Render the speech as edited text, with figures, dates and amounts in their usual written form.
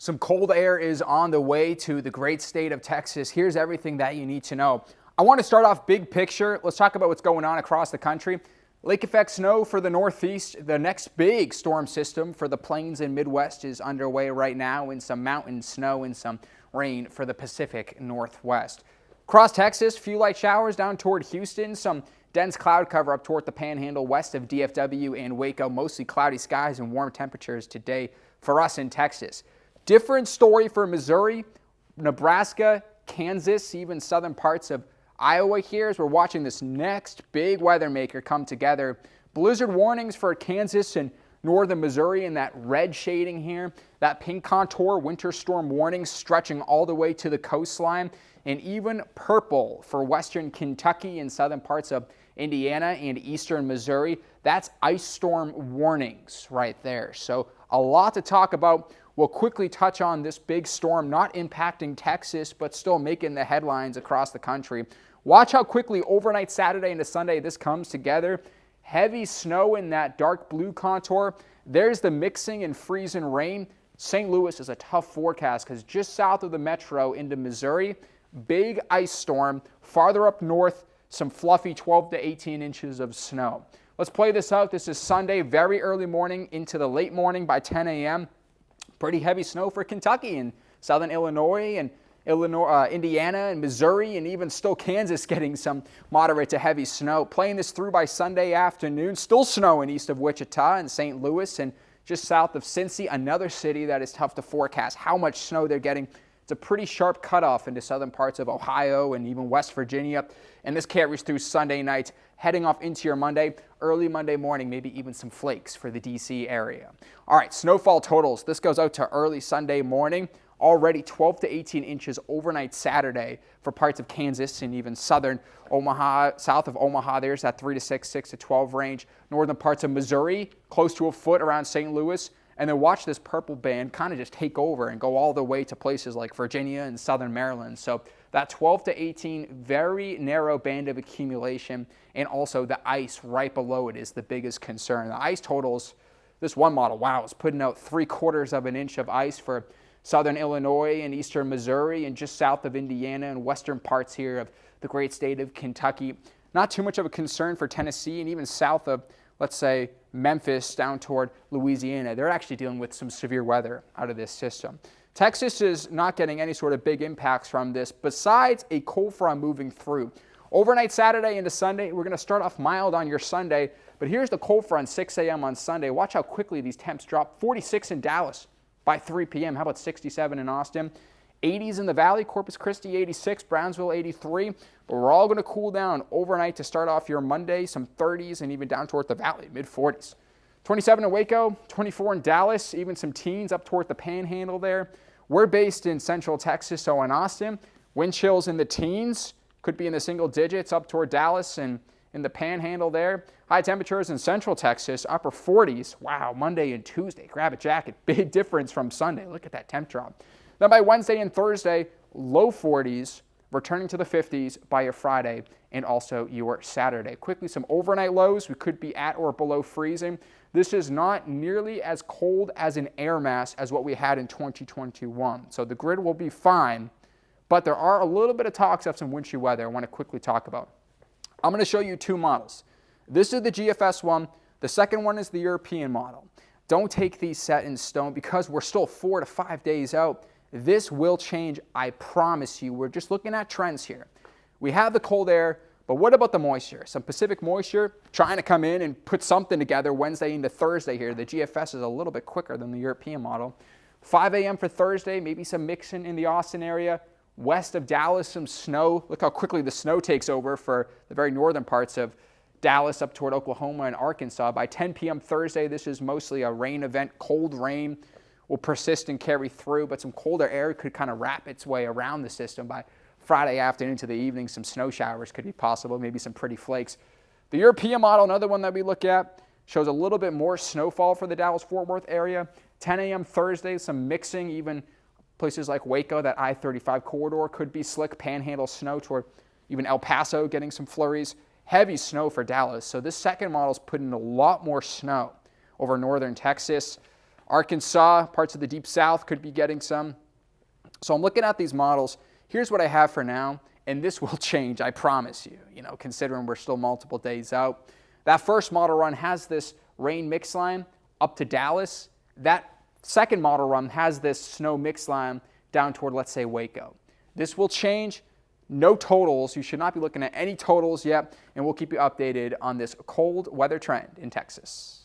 Some cold air is on the way to the great state of Texas. Here's everything that you need to know. I want to start off big picture. Let's talk about what's going on across the country. Lake effect snow for the Northeast. The next big storm system for the plains and Midwest is underway right now, and some mountain snow and some rain for the Pacific Northwest. Across Texas, few light showers down toward Houston, some dense cloud cover up toward the Panhandle west of DFW and Waco. Mostly cloudy skies and warm temperatures today for us in Texas. Different story for Missouri, Nebraska, Kansas, even southern parts of Iowa here as we're watching this next big weather maker come together. Blizzard warnings for Kansas and northern Missouri in that red shading here. That pink contour, winter storm warnings stretching all the way to the coastline. And even purple for western Kentucky and southern parts of Indiana and eastern Missouri. That's ice storm warnings right there. So a lot to talk about. We'll quickly touch on this big storm not impacting Texas, but still making the headlines across the country. Watch how quickly overnight Saturday into Sunday this comes together. Heavy snow in that dark blue contour. There's the mixing and freezing rain. St. Louis is a tough forecast because just south of the metro into Missouri, big ice storm. Farther up north, some fluffy 12 to 18 inches of snow. Let's play this out. This is Sunday, very early morning into the late morning by 10 a.m. Pretty heavy snow for Kentucky and southern Illinois and Indiana and Missouri, and even still Kansas getting some moderate to heavy snow. Playing this through by Sunday afternoon. Still snowing east of Wichita and St. Louis and just south of Cincy, another city that is tough to forecast how much snow they're getting. It's a pretty sharp cutoff into southern parts of Ohio and even West Virginia. And this carries through Sunday night, heading off into your Monday, early Monday morning, maybe even some flakes for the D.C. area. All right, snowfall totals. This goes out to early Sunday morning. Already 12 to 18 inches overnight Saturday for parts of Kansas and even southern Omaha, south of Omaha. There's that 3 to 6, 6 to 12 range. Northern parts of Missouri, close to a foot around St. Louis. And then watch this purple band kind of just take over and go all the way to places like Virginia and southern Maryland. So that 12 to 18, very narrow band of accumulation, and also the ice right below it is the biggest concern. The ice totals, this one model, wow, is putting out 3/4 of an inch of ice for southern Illinois and eastern Missouri and just south of Indiana and western parts here of the great state of Kentucky. Not too much of a concern for Tennessee and even south of, let's say, Memphis down toward Louisiana. They're actually dealing with some severe weather out of this system. Texas is not getting any sort of big impacts from this besides a cold front moving through. Overnight Saturday into Sunday, we're going to start off mild on your Sunday, but here's the cold front 6 a.m. on Sunday. Watch how quickly these temps drop. 46 in Dallas by 3 p.m. How about 67 in Austin? 80s in the Valley, Corpus Christi 86, Brownsville 83. But we're all going to cool down overnight to start off your Monday, some 30s and even down toward the Valley, mid-40s. 27 in Waco, 24 in Dallas, even some teens up toward the Panhandle there. We're based in central Texas, so in Austin, wind chills in the teens, could be in the single digits up toward Dallas and in the Panhandle there. High temperatures in central Texas, upper 40s. Wow, Monday and Tuesday, grab a jacket. Big difference from Sunday. Look at that temp drop. Then by Wednesday and Thursday, low 40s, returning to the 50s by your Friday and also your Saturday. Quickly, some overnight lows. We could be at or below freezing. This is not nearly as cold as an air mass as what we had in 2021. So the grid will be fine, but there are a little bit of talks of some wintry weather I want to quickly talk about. I'm going to show you two models. This is the GFS one. The second one is the European model. Don't take these set in stone because we're still 4 to 5 days out. This will change, I promise you. We're just looking at trends here. We have the cold air, but what about the moisture? Some Pacific moisture trying to come in and put something together Wednesday into Thursday here. The GFS is a little bit quicker than the European model. 5 a.m. for Thursday, maybe some mixing in the Austin area. West of Dallas, some snow. Look how quickly the snow takes over for the very northern parts of Dallas up toward Oklahoma and Arkansas. By 10 p.m. Thursday, this is mostly a rain event. Cold rain will persist and carry through, but some colder air could kind of wrap its way around the system. By Friday afternoon to the evening, some snow showers could be possible, maybe some pretty flakes. The European model, another one that we look at, shows a little bit more snowfall for the Dallas-Fort Worth area. 10 a.m. Thursday, some mixing, even places like Waco, that I-35 corridor could be slick, panhandle snow toward even El Paso getting some flurries. Heavy snow for Dallas. So this second model is putting a lot more snow over northern Texas. Arkansas, parts of the deep south could be getting some. So I'm looking at these models. Here's what I have for now, and this will change, I promise you, considering we're still multiple days out. That first model run has this rain mix line up to Dallas. That second model run has this snow mix line down toward, let's say, Waco. This will change. No totals. You should not be looking at any totals yet, and we'll keep you updated on this cold weather trend in Texas.